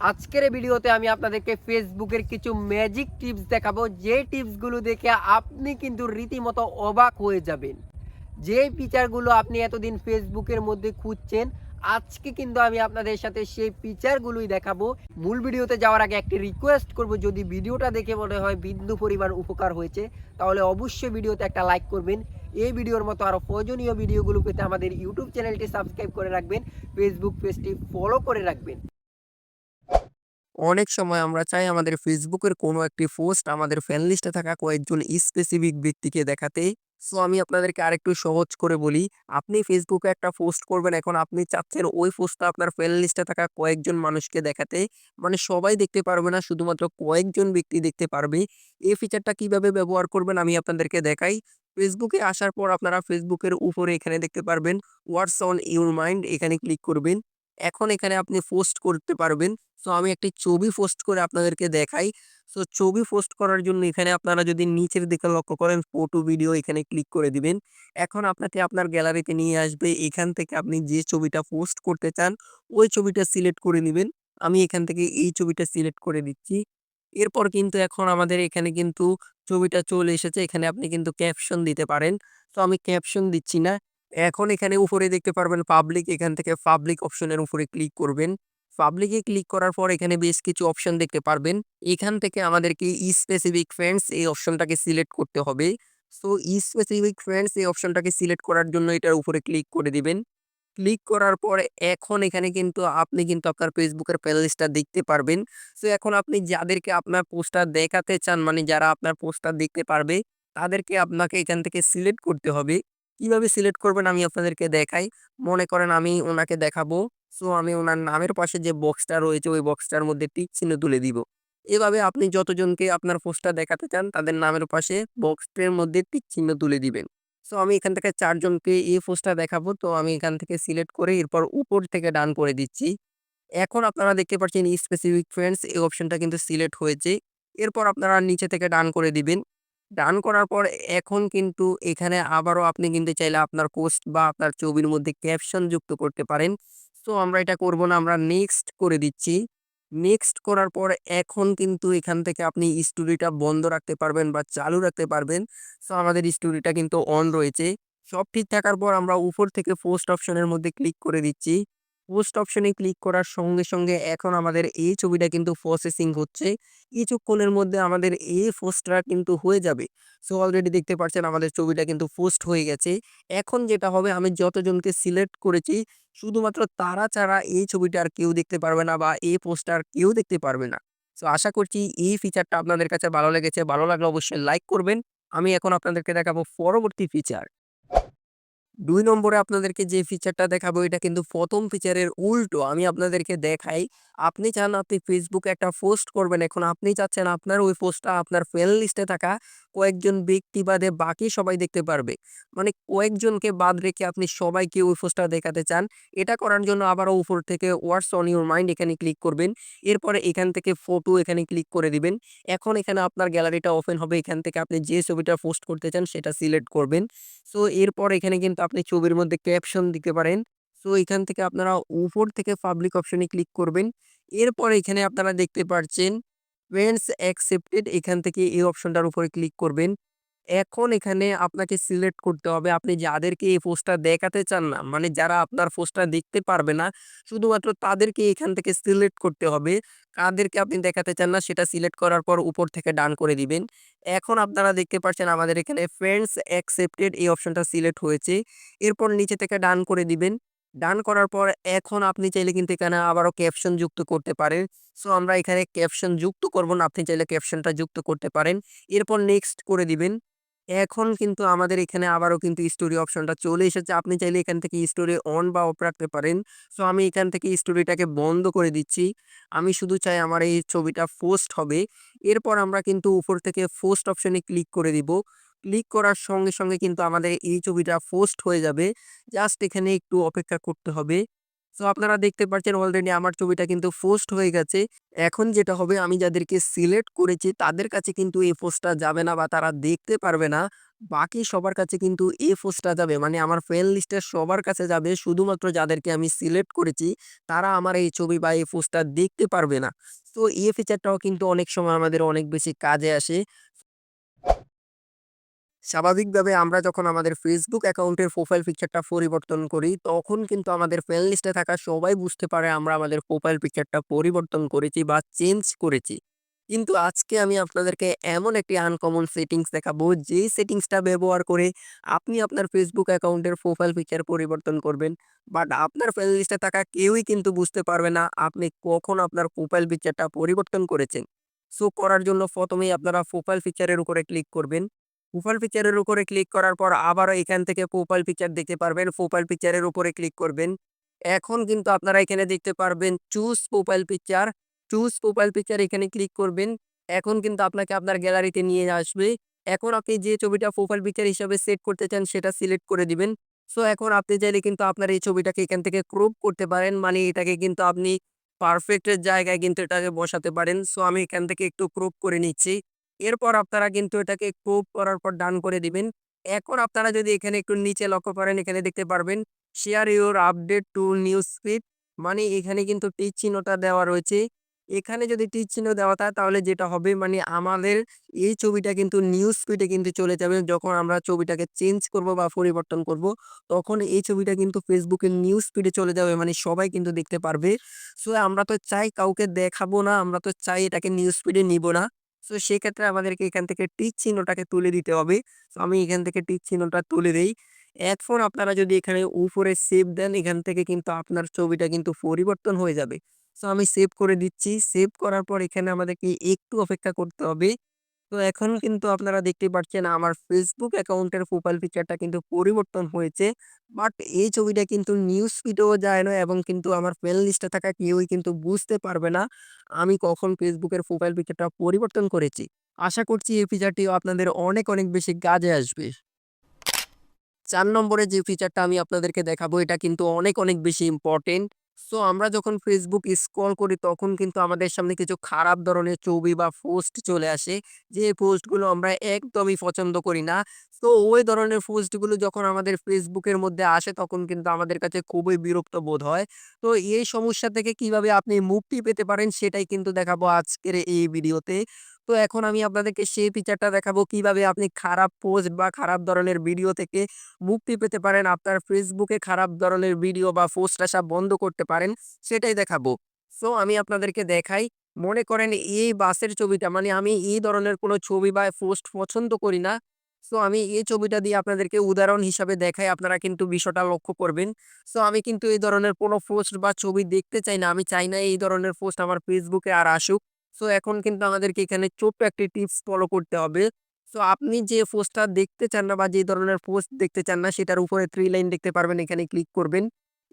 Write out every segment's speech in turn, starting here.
আজকের এই ভিডিওতে আমি আপনাদেরকে ফেসবুকের কিছু ম্যাজিক টিপস দেখাবো, যে টিপসগুলো দেখে আপনি কিন্তু রীতিমতো অবাক হয়ে যাবেন। যে ফিচারগুলো আপনি এতদিন ফেসবুকের মধ্যে খুঁজছেন, আজকে কিন্তু আমি আপনাদের সাথে সেই ফিচারগুলোই দেখাবো। মূল ভিডিওতে যাওয়ার আগে একটি রিকোয়েস্ট করব, যদি ভিডিওটা দেখে মনে হয় বিন্দু পরিমাণ উপকার হয়েছে, তাহলে অবশ্যই ভিডিওতে একটা লাইক করবেন। এই ভিডিওর মতো আরও প্রয়োজনীয় ভিডিওগুলো পেতে আমাদের ইউটিউব চ্যানেলটি সাবস্ক্রাইব করে রাখবেন, ফেসবুক পেজটি ফলো করে রাখবেন। অনেক সময় আমরা চাই আমাদের ফেসবুকের কোনো একটি পোস্ট আমাদের ফ্রেন্ড লিস্টে থাকা কয়েকজন স্পেসিফিক ব্যক্তিকে দেখাতে। সো আমি আপনাদেরকে আরেকটু সহজ করে বলি। আপনি ফেসবুকে একটা পোস্ট করবেন, এখন আপনি চাচ্ছেন ওই পোস্টটা আপনার ফ্রেন্ড লিস্টে থাকা কয়েকজন মানুষকে দেখাতে। মানে সবাই দেখতে পারবে না, শুধুমাত্র কয়েকজন ব্যক্তি দেখতে পারবে। এই ফিচারটা কিভাবে ব্যবহার করবেন আমি আপনাদেরকে দেখাই। ফেসবুকে আসার পর আপনারা ফেসবুকের উপরে এখানে দেখতে পারবেন হোয়াটস অন ইউর মাইন্ড, এখানে ক্লিক করবেন। এখন এখানে আপনি পোস্ট করতে পারবেন। সো আমি একটি ছবি পোস্ট করে আপনাদেরকে দেখাই। সো ছবি পোস্ট করার জন্য এখানে আপনারা যদি নিচের দিকে লক্ষ্য করেন ফটো ভিডিও, এখানে ক্লিক করে দিবেন। এখন আপনাকে আপনার গ্যালারিতে নিয়ে আসবে। এখান থেকে আপনি যে ছবিটা পোস্ট করতে চান ওই ছবিটা সিলেক্ট করে নিবেন। আমি এখান থেকে এই ছবিটা সিলেক্ট করে দিচ্ছি। এরপর কিন্তু এখন আমাদের এখানে কিন্তু ছবিটা চলে এসেছে। এখানে আপনি কিন্তু ক্যাপশন দিতে পারেন। তো আমি ক্যাপশন দিচ্ছি না। এখন এখানে উপরে দেখতে পারবেন পাবলিক, এখান থেকে পাবলিক অপশনের উপরে ক্লিক করবেন। পাবলিকে ক্লিক করার পর এখানে বেশ কিছু অপশন দেখতে পারবেন। এখান থেকে আমাদেরকে স্পেসিফিক ফ্রেন্ডস এই অপশনটাকে সিলেক্ট করতে হবে। সো স্পেসিফিক ফ্রেন্ডস এই অপশনটাকে সিলেক্ট করার জন্য এটার উপরে ক্লিক করে দিবেন। ক্লিক করার পরে এখন এখানে কিন্তু আপনি কিন্তু আপনার ফেসবুকের প্লেলিস্টটা দেখতে পারবেন। সো এখন আপনি যাদেরকে আপনার পোস্টটা দেখাতে চান, মানে যারা আপনার পোস্টটা দেখতে পারবে, তাদেরকে আপনাকে এখান থেকে সিলেক্ট করতে হবে। কিভাবে সিলেক্ট করবেন আমি আপনাদেরকে দেখাই। মনে করেন আমি ওনাকে দেখাবো। সো আমি ওনার নামের পাশে যে বক্সটা রয়েছে ওই বক্সটার মধ্যে টিক চিহ্ন তুলে দিব। এভাবে আপনি যতজনকে আপনার পোস্টটা দেখাতে চান তাদের নামের পাশে বক্সের মধ্যে টিক চিহ্ন তুলে দিবেন। সো আমি এখান থেকে ৪ জনকে এই পোস্টটা দেখাবো। তো আমি এখান থেকে সিলেক্ট করে এরপর উপর থেকে ডান করে দিচ্ছি। এখন আপনারা দেখতে পাচ্ছেন স্পেসিফিক ফ্রেন্ডস এই অপশনটা কিন্তু সিলেক্ট হয়েছে। এরপর আপনারা নিচে থেকে ডান করে দিবেন। ডান করার পর এখন কিন্তু এখানে আবারও আপনি কিন্তু চাইলে আপনার পোস্ট বা আপনার ছবির মধ্যে ক্যাপশন যুক্ত করতে পারেন। সো আমরা এটা করব না, আমরা নেক্সট করে দিচ্ছি। নেক্সট করার পর এখন কিন্তু এখান থেকে আপনি স্টোরিটা বন্ধ রাখতে পারবেন বা চালু রাখতে পারবেন। সো আমাদের স্টোরিটা কিন্তু অন রয়েছে। সব ঠিক থাকার পর আমরা উপর থেকে পোস্ট অপশনের মধ্যে ক্লিক করে দিচ্ছি। পোস্ট অপশনে ক্লিক করার সঙ্গে, সঙ্গে এখন আমাদের এই ছবিটা কিন্তু প্রসেসিং হচ্ছে। কিছুক্ষণের মধ্যে আমাদের এই পোস্টটা কিন্তু হয়ে যাবে। সো অলরেডি দেখতে পাচ্ছেন আমাদের ছবিটা কিন্তু পোস্ট হয়ে গেছে। এখন যেটা হবে, আমি যতজনকে সিলেক্ট করেছি শুধুমাত্র তারা ছাড়া এই ছবিটা আর কেউ দেখতে পারবে না বা এই পোস্টটা আর কেউ দেখতে পারবে না। সো আশা করছি এই ফিচারটা আপনাদের কাছে ভালো লেগেছে। ভালো লাগলে অবশ্যই লাইক করবেন। আমি এখন আপনাদেরকে দেখাবো পরবর্তী ফিচার। ২ নম্বরে আপনাদেরকে যে ফিচারটা দেখাবো এটা কিন্তু ১ম ফিচারের উল্টো। আমি আপনাদেরকে দেখাই। আপনি চান আপনি ফেসবুকে একটা পোস্ট করবেন। এখন আপনি চাচ্ছেন আপনার ওই পোস্টটা আপনার ফ্রেন্ড লিস্টে থাকা কয়েকজন ব্যক্তি বাদে বাকি সবাই দেখতে পারবে। মানে কয়েকজনকে বাদ রেখে আপনি সবাইকে ওই পোস্টটা দেখাতে চান। এটা করার জন্য আবারও উপর থেকে হোয়াটস অন ইউর মাইন্ড এখানে ক্লিক করবেন। এরপরে এখান থেকে ফটো এখানে ক্লিক করে দিবেন। এখন এখানে আপনার গ্যালারিটা ওপেন হবে। এখান থেকে আপনি যে ছবিটা পোস্ট করতে চান সেটা সিলেক্ট করবেন। সো এরপর এখানে কিন্তু আপনি ছবির মধ্যে ক্যাপশন দিতে পারেন। সো এখান থেকে আপনারা উপর থেকে পাবলিক অপশনে ক্লিক করবেন। এরপর এখানে আপনারা দেখতে পাচ্ছেন ফ্রেন্ডস অ্যাকসেপ্টেড, এখান থেকে এই অপশনটার উপরে ক্লিক করবেন। এখন এখানে আপনাকে সিলেক্ট করতে হবে আপনি যাদেরকে এই পোস্টটা দেখাতে চান না, মানে যারা আপনার পোস্টটা দেখতে পারবে না, শুধুমাত্র তাদেরকে এখান থেকে সিলেক্ট করতে হবে। কাদেরকে আপনি দেখাতে চান না সেটা সিলেক্ট করার পর উপর থেকে ডান করে দিবেন। এখন আপনারা দেখতে পাচ্ছেন আমাদের এখানে ফ্রেন্ডস অ্যাকসেপ্টেড এই অপশনটা সিলেক্ট হয়েছে। এরপর নিচে থেকে ডান করে দিবেন। ডান করার পর এখন আপনি চাইলে কিন্তু এখানে আবারও ক্যাপশন যুক্ত করতে পারেন। সো আমরা এখানে ক্যাপশন যুক্ত করব না, আপনি চাইলে ক্যাপশনটা যুক্ত করতে পারেন। এরপর নেক্সট করে দিবেন। এখন কিন্তু আমাদের এখানে আবারও কিন্তু স্টোরি অপশনটা চলে এসেছে। আপনি চাইলে এখান থেকে স্টোরি অন বা অফ রাখতে পারেন। সো আমি এখান থেকে স্টোরিটাকে বন্ধ করে দিচ্ছি। আমি শুধু চাই আমার এই ছবিটা পোস্ট হবে। এরপর আমরা কিন্তু উপর থেকে পোস্ট অপশনে ক্লিক করে দিব। ক্লিক করার সঙ্গে, সঙ্গে কিন্তু আমাদের এই ছবিটা পোস্ট হয়ে যাবে। জাস্ট এখানে একটু অপেক্ষা করতে হবে। সো আপনারা দেখতে পাচ্ছেন অলরেডি আমার ছবিটা কিন্তু পোস্ট হয়ে গেছে। এখন যেটা হবে আমি যাদেরকে সিলেক্ট করেছি তাদের কাছে কিন্তু এই পোস্টটা যাবে না বা তারা দেখতে পারবে না। বাকি সবার কাছে কিন্তু এই পোস্টটা যাবে। মানে আমার ফ্রেন্ড লিস্টের সবার কাছে যাবে। শুধুমাত্র যাদেরকে আমি সিলেক্ট করেছি তারা আমার এই ছবি বা এই পোস্টটা দেখতে পারবে না। তো এই ফিচারটাও কিন্তু অনেক সময় আমাদের অনেক বেশি কাজে আসে। স্বাভাবিকভাবে আমরা যখন আমাদের Facebook অ্যাকাউন্টের প্রোফাইল পিকচারটা পরিবর্তন করি, তখন কিন্তু আমাদের ফ্রেন্ড লিস্টে থাকা সবাই বুঝতে পারে আমরা আমাদের প্রোফাইল পিকচারটা পরিবর্তন করেছি বা চেঞ্জ করেছি। কিন্তু আজকে আমি আপনাদেরকে এমন একটি আনকমন সেটিংস দেখাবো, যেই সেটিংসটা ব্যবহার করে আপনি আপনার Facebook অ্যাকাউন্টের প্রোফাইল পিকচার পরিবর্তন করবেন। বাট আপনার ফ্রেন্ড লিস্টে থাকা কেউই কিন্তু বুঝতে পারবে না আপনি কখন আপনার প্রোফাইল পিকচারটা পরিবর্তন করেছেন। সো করার জন্য ১ম এই আপনারা প্রোফাইল পিকচারের উপরে ক্লিক করবেন। প্রোফাইল পিকচারের উপরে ক্লিক করার পর আবারও এখান থেকে প্রোফাইল পিকচার দেখতে পারবেন। প্রোফাইল পিকচারের উপরে ক্লিক করবেন। এখন কিন্তু আপনারা এখানে দেখতে পারবেন choose profile picture. Choose profile picture এখানে ক্লিক করবেন। এখন কিন্তু আপনাকে আপনার গ্যালারিতে নিয়ে আসবে। এখন আপনি যে ছবিটা প্রোফাইল পিকচার হিসাবে সেট করতে চান সেটা সিলেক্ট করে দিবেন। সো এখন আপনি চাইলে কিন্তু আপনার এই ছবিটাকে এখান থেকে ক্রপ করতে পারেন। মানে এটাকে কিন্তু আপনি পারফেক্ট এর জায়গায় কিন্তু এটাকে বসাতে পারেন। সো আমি এখান থেকে একটু ক্রপ করে নিচ্ছি। এরপর আপনারা কিন্তু এটাকে ক্রপ করার পর ডান করে দিবেন। এখন আপনারা যদি এখানে একটু নিচে লক্ষ্য করেন, এখানে দেখতে পারবেন share your update to news feed. মানে এখানে কিন্তু টিক চিহ্নটা দেওয়া রয়েছে। এখানে যদি টিক চিহ্ন দেওয়া থাকে তাহলে যেটা হবে মানে আমাদের এই ছবিটা কিন্তু নিউজ ফিডে কিন্তু চলে যাবে। যখন আমরা ছবিটাকে চেঞ্জ করব বা পরিবর্তন করব, তখন এই ছবিটা কিন্তু ফেসবুকের নিউজ ফিডে চলে যাবে। মানে সবাই কিন্তু দেখতে পারবে। সো আমরা তো চাই কাউকে দেখাবো না, আমরা তো চাই এটাকে নিউজ ফিডে নিব না। সো সেক্ষেত্রে আমাদেরকে এখান থেকে টিক চিহ্নটাকে তুলে দিতে হবে। সো আমি এখান থেকে টিক চিহ্নটা তুলে দেই। এখন আপনারা যদি এখানে উপরে সেভ দেন, এখান থেকে কিন্তু আপনার ছবিটা কিন্তু পরিবর্তন হয়ে যাবে। সো আমি সেভ করে দিচ্ছি। সেভ করার পর এখানে আমাদেরকে একটু অপেক্ষা করতে হবে। তো এখন কিন্তু আপনারা দেখতে পাচ্ছেন আমার Facebook অ্যাকাউন্টের প্রোফাইল পিকচারটা কিন্তু পরিবর্তন হয়েছে। বাট এই ছবিটা কিন্তু নিউজ ফিডেও যায় না এবং কিন্তু আমার ফ্রেন্ড লিস্টে থাকা কেউই কিন্তু বুঝতে পারবে না আমি কখন Facebook এর প্রোফাইল পিকচারটা পরিবর্তন করেছি। আশা করছি এই ফিচারটিও আপনাদের অনেক, অনেক বেশি কাজে আসবে। ৪ নম্বরে যে ফিচারটা আমি আপনাদেরকে দেখাবো এটা কিন্তু অনেক, অনেক বেশি ইম্পোর্টেন্ট। সো আমরা যখন Facebook স্ক্রল করি তখন কিন্তু আমাদের সামনে কিছু খারাপ ধরনের ছবি বা পোস্ট চলে আসে। যে পোস্টগুলো আমরা একদমই পছন্দ করি না। তো ওই ধরনের পোস্টগুলো যখন আমাদের Facebook এর মধ্যে আসে তখন কিন্তু আমাদের কাছে খুবই বিরক্ত বোধ হয়। তো এই সমস্যা থেকে কিভাবে আপনি মুক্তি পেতে পারেন সেটাই কিন্তু দেখাবো আজকের এই ভিডিওতে। তো এখন আমি আপনাদেরকে সেই ফিচারটা দেখাবো কিভাবে আপনি খারাপ পোস্ট বা খারাপ ধরনের ভিডিও থেকে মুক্তি পেতে পারেন, আপনার ফেসবুকে খারাপ ধরনের ভিডিও বা পোস্ট আসা বন্ধ করতে পারেন, সেটাই দেখাবো। সো আমি আপনাদেরকে দেখাই। মনে করেন এই বাসের ছবিটা মানে আমি এই ধরনের কোনো ছবি বা পোস্ট পছন্দ করি না। সো আমি এই ছবিটা দিয়ে আপনাদেরকে উদাহরণ হিসাবে দেখাই, আপনারা কিন্তু বিষয়টা লক্ষ্য করবেন। সো আমি কিন্তু এই ধরনের কোনো পোস্ট বা ছবি দেখতে চাই না। আমি চাই না এই ধরনের পোস্ট আমার ফেসবুকে আর আসুক। সো এখন কিন্তু আমাদেরকে এখানে ছোট্ট একটি টিপস ফলো করতে হবে। সো আপনি যে পোস্টটা দেখতে চান না বা যে ধরনের পোস্ট দেখতে চান না সেটার উপরে 3 লাইন দেখতে পারবেন, এখানে ক্লিক করবেন।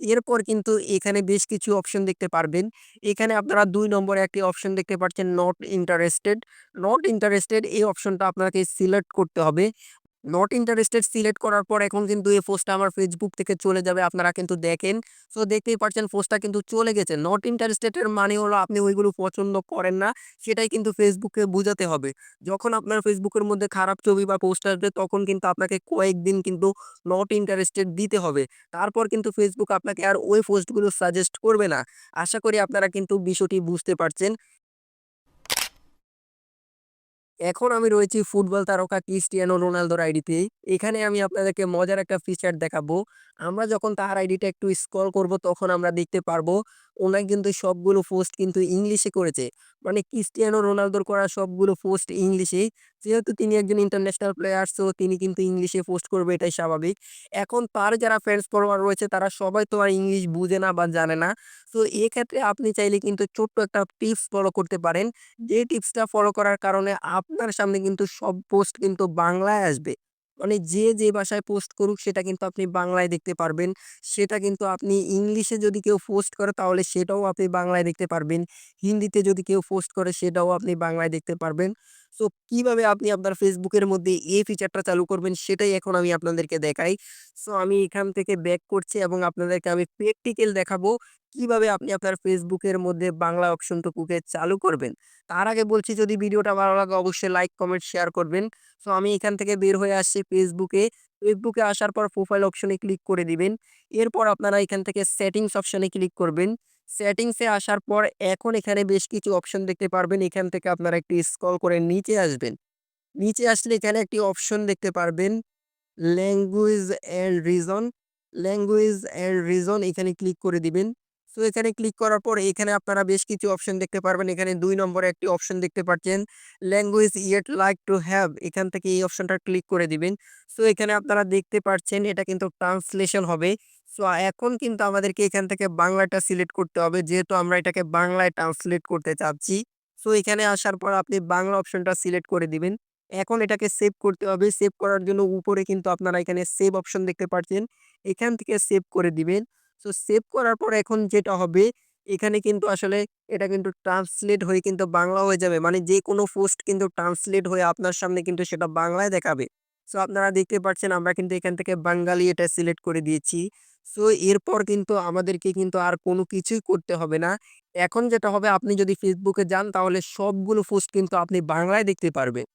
এরপর কিন্তু এখানে বেশ কিছু অপশন দেখতে পারবেন। এখানে আপনারা ২ নম্বরে একটি অপশন দেখতে পাচ্ছেন নট ইন্টারেস্টেড। নট ইন্টারেস্টেড এই অপশনটা আপনাকে সিলেক্ট করতে হবে। নট ইন্টারেস্টেড সিলেক্ট করার পর এখন কিন্তু এই পোস্টটা আমার Facebook থেকে চলে যাবে। আপনারা কিন্তু দেখেন। সো দেখতেই পাচ্ছেন পোস্টটা কিন্তু চলে গেছে। নট ইন্টারেস্টেড এর মানে হলো আপনি ওইগুলো পছন্দ করেন না। সেটাই কিন্তু Facebook কে বুঝাতে হবে। যখন আপনার Facebook এর মধ্যে খারাপ ছবি বা পোস্ট আসবে তখন কিন্তু আপনাকে কয়েকদিন কিন্তু নট ইন্টারেস্টেড দিতে হবে। তারপর কিন্তু Facebook আপনাকে আর ওই পোস্টগুলো সাজেস্ট করবে না। আশা করি আপনারা কিন্তু বিষয়টি বুঝতে পারছেন। এখন আমি রয়েছি ফুটবল তারকা ক্রিস্টিয়ানো রোনালদোর আইডিতে। এখানে আমি আপনাদেরকে মজার একটা ফিচার দেখাবো। আমরা যখন তার আইডিটা একটু স্ক্রল করব তখন আমরা দেখতে পারবো উনি কিন্তু সবগুলো পোস্ট কিন্তু ইংলিশে করেছে। মানে ক্রিস্টিয়ানো রোনালদোর করা সবগুলো পোস্ট ইংলিশেই। যেহেতু তিনি একজন ইন্টারন্যাশনাল প্লেয়ার সো তিনি কিন্তু ইংলিশে পোস্ট করবে এটাই স্বাভাবিক। এখন তার যারা ফ্যান্স ফলোয়ার রয়েছে তারা সবাই তো আর ইংলিশ বুঝে না বা জানে না। তো এক্ষেত্রে আপনি চাইলে কিন্তু ছোট্ট একটা টিপস ফলো করতে পারেন। যে টিপসটা ফলো করার কারণে আপনার সামনে কিন্তু সব পোস্ট কিন্তু বাংলায় আসবে। মানে যে ভাষায় পোস্ট করুক সেটা কিন্তু আপনি বাংলায় দেখতে পারবেন। সেটা কিন্তু আপনি ইংলিশে যদি কেউ পোস্ট করে তাহলে সেটাও আপনি বাংলায় দেখতে পারবেন। হিন্দিতে যদি কেউ পোস্ট করে সেটাও আপনি বাংলায় দেখতে পারবেন। সো কিভাবে আপনি আপনার ফেসবুকের মধ্যে এই ফিচারটা চালু করবেন সেটাই এখন আমি আপনাদেরকে দেখাই। সো আমি এখান থেকে ব্যাক করছি এবং আপনাদেরকে আমি প্র্যাকটিক্যাল দেখাবো কিভাবে আপনি আপনার ফেসবুকের মধ্যে বাংলা অপশনটুকুকে চালু করবেন। তার আগে বলছি, যদি ভিডিওটা ভালো লাগে অবশ্যই লাইক, কমেন্ট, শেয়ার করবেন। সো আমি এখান থেকে বের হয়ে আসছি ফেসবুকে। ফেসবুকে আসার পর প্রোফাইল অপশনে ক্লিক করে দিবেন। এরপর আপনারা এখান থেকে সেটিংস অপশনে ক্লিক করবেন। সেটিংসে আসার পর এখন এখানে বেশ কিছু অপশন দেখতে পারবেন। এখান থেকে আপনারা একটু স্ক্রল করে নিচে আসবেন। নিচে আসলে এখানে একটি অপশন দেখতে পারবেন, language and reason. Language and reason এখানে ক্লিক করে দিবেন। সো এখানে ক্লিক করার পর এখানে আপনারা বেশ কিছু অপশন দেখতে পারবেন। এখানে ২ নম্বরে একটি অপশন দেখতে পাচ্ছেন, language yet like to have. এখান থেকে এই অপশনটা ক্লিক করে দিবেন। সো এখানে আপনারা দেখতে পাচ্ছেন এটা কিন্তু ট্রান্সলেশন হবে। সো এখন কিন্তু আমাদেরকে এখান থেকে বাংলাটা সিলেক্ট করতে হবে, যেহেতু আমরা এটাকে বাংলায় ট্রান্সলেট করতে চাচ্ছি। সো এখানে আসার পর আপনি বাংলা অপশনটা সিলেক্ট করে দিবেন। এখন এটাকে সেভ করতে হবে। সেভ করার জন্য উপরে কিন্তু আপনারা এখানে সেভ অপশন দেখতে পাচ্ছেন। এখান থেকে সেভ করে দিবেন। সো সেভ করার পর এখন যেটা হবে, এখানে কিন্তু আসলে এটা কিন্তু ট্রান্সলেট হয়ে কিন্তু বাংলা হয়ে যাবে। মানে যেকোনো পোস্ট কিন্তু ট্রান্সলেট হয়ে আপনার সামনে কিন্তু সেটা বাংলায় দেখাবে। সো আপনারা দেখতে পাচ্ছেন আমরা কিন্তু এখান থেকে বাঙালি এটা সিলেক্ট করে দিয়েছি। সো এরপর কিন্তু আমাদেরকে কিন্তু আর কোনো কিছুই করতে হবে না। এখন যেটা হবে, আপনি যদি ফেসবুকে যান তাহলে সবগুলো পোস্ট কিন্তু আপনি বাংলায় দেখতে পারবেন।